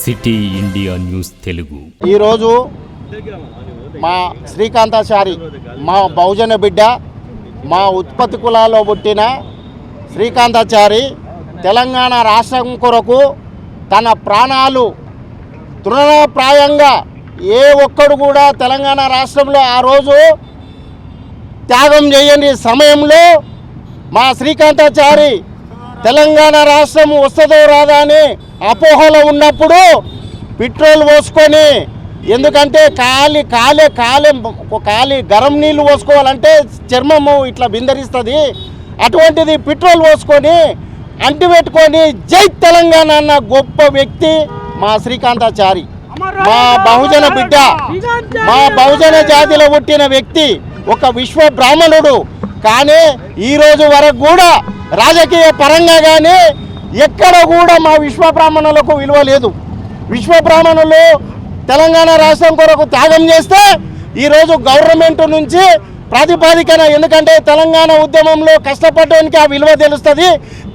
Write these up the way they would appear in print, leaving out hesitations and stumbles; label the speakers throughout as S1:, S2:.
S1: City India news Telugu
S2: ఈరోజు మా శ్రీకాంతాచారి మా బహుజన బిడ్డ మా ఉత్పత్తి కులాల్లో పుట్టిన శ్రీకాంతాచారి తెలంగాణ రాష్ట్రం కొరకు తన ప్రాణాలు తృణప్రాయంగా ఏ ఒక్కడు కూడా తెలంగాణ రాష్ట్రంలో ఆ రోజు త్యాగం చేయని సమయంలో మా శ్రీకాంతాచారి తెలంగాణ రాష్ట్రం వస్తుందో రాదా అని అపోహలో ఉన్నప్పుడు పెట్రోల్ పోసుకొని, ఎందుకంటే కాలి గరం నీళ్ళు పోసుకోవాలంటే చర్మము ఇట్లా బిందరిస్తుంది, అటువంటిది పెట్రోల్ పోసుకొని అంటిపెట్టుకొని జై తెలంగాణ అన్న గొప్ప వ్యక్తి మా శ్రీకాంతాచారి. మా బహుజన బిడ్డ, మా బహుజన జాతిలో పుట్టిన వ్యక్తి, ఒక విశ్వ బ్రాహ్మణుడు. కానీ ఈరోజు వరకు కూడా రాజకీయ పరంగా కానీ ఎక్కడ కూడా మా విశ్వ బ్రాహ్మణులకు విలువ లేదు. విశ్వ బ్రాహ్మణులు తెలంగాణ రాష్ట్రం కొరకు త్యాగం చేస్తే ఈరోజు గవర్నమెంట్ నుంచి ప్రాతిపాదికన, ఎందుకంటే తెలంగాణ ఉద్యమంలో కష్టపడడానికి ఆ విలువ తెలుస్తుంది,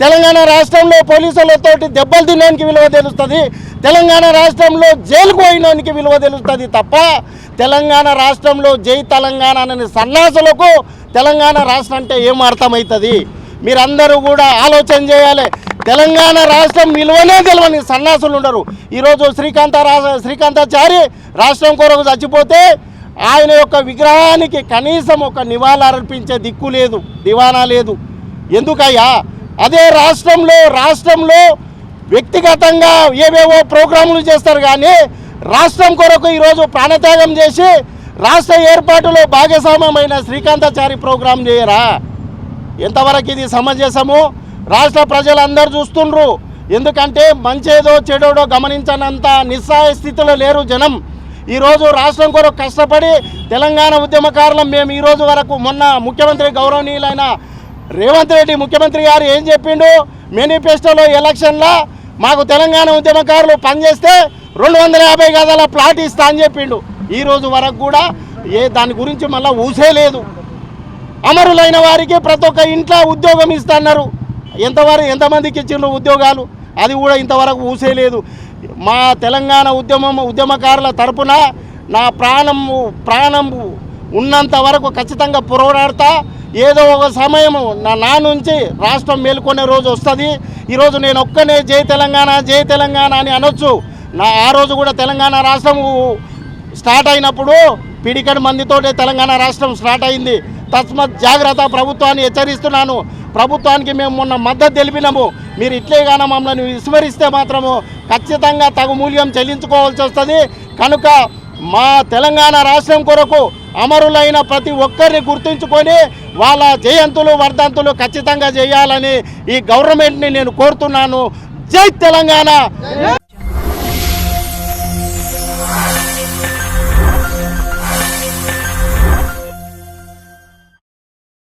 S2: తెలంగాణ రాష్ట్రంలో పోలీసులతో దెబ్బలు తినడానికి విలువ తెలుస్తుంది, తెలంగాణ రాష్ట్రంలో జైలుకు పోయినానికి విలువ తెలుస్తుంది తప్ప తెలంగాణ రాష్ట్రంలో జై తెలంగాణ అనే సన్నాసులకు తెలంగాణ రాష్ట్రం అంటే ఏం అర్థమవుతుంది? మీరందరూ కూడా ఆలోచన చేయాలి. తెలంగాణ రాష్ట్రం విలువనే తెలియని సన్నాసులు ఉండరు. ఈరోజు శ్రీకాంతాచారి రాష్ట్రం కొరకు చచ్చిపోతే ఆయన యొక్క విగ్రహానికి కనీసం ఒక నివాళులర్పించే దిక్కు లేదు, దివానా లేదు. ఎందుకయ్యా? అదే రాష్ట్రంలో వ్యక్తిగతంగా ఏవేవో ప్రోగ్రాములు చేస్తారు, కానీ రాష్ట్రం కొరకు ఈరోజు ప్రాణత్యాగం చేసి రాష్ట్ర ఏర్పాటులో భాగస్వామ్యమైన శ్రీకాంతాచారి ప్రోగ్రాం చేయరా? ఎంతవరకు ఇది సమంజసము? రాష్ట్ర ప్రజలందరూ చూస్తుండ్రు. ఎందుకంటే మంచేదో చెడోడో గమనించనంత నిస్సహాయ స్థితిలో లేరు జనం. ఈరోజు రాష్ట్రం కొరకు కష్టపడి తెలంగాణ ఉద్యమకారులం మేము ఈరోజు వరకు. మొన్న ముఖ్యమంత్రి గౌరవనీయులైన రేవంత్ రెడ్డి ముఖ్యమంత్రి గారు ఏం చెప్పిండు? మేనిఫెస్టోలో ఎలక్షన్లో మాకు తెలంగాణ ఉద్యమకారులు పనిచేస్తే 250 గదాల ప్లాట్ ఇస్తా అని చెప్పిండు. ఈరోజు వరకు కూడా దాని గురించి మళ్ళీ ఊసే లేదు. అమరులైన వారికి ప్రతి ఒక్క ఇంట్లో ఉద్యోగం ఇస్తా అన్నారు. ఎంతమందికి ఇచ్చిండ్రు ఉద్యోగాలు? అది కూడా ఇంతవరకు ఊసే లేదు. మా తెలంగాణ ఉద్యమకారుల తరపున నా ప్రాణం ఉన్నంత వరకు ఖచ్చితంగా పోరాడతా. ఏదో ఒక సమయం నా నుంచి రాష్ట్రం మేలుకొనే రోజు వస్తుంది. ఈరోజు నేను ఒక్కనే జై తెలంగాణ అని అనొచ్చు. ఆ రోజు కూడా తెలంగాణ రాష్ట్రం స్టార్ట్ అయినప్పుడు పిడికడి మందితోటే తెలంగాణ రాష్ట్రం స్టార్ట్ అయింది. తస్మత్ జాగ్రత్త, ప్రభుత్వాన్ని హెచ్చరిస్తున్నాను. ప్రభుత్వానికి మేము మొన్న మద్దతు తెలిపినాము. మీరు ఇట్లే కానీ మమ్మల్ని విస్మరిస్తే మాత్రము ఖచ్చితంగా తగు మూల్యం చెల్లించుకోవాల్సి వస్తుంది. కనుక మా తెలంగాణ రాష్ట్రం కొరకు అమరులైన ప్రతి ఒక్కరిని గుర్తుంచుకొని వాళ్ళ జయంతులు వర్ధంతులు ఖచ్చితంగా చేయాలని ఈ గవర్నమెంట్ని నేను కోరుతున్నాను. జై తెలంగాణ.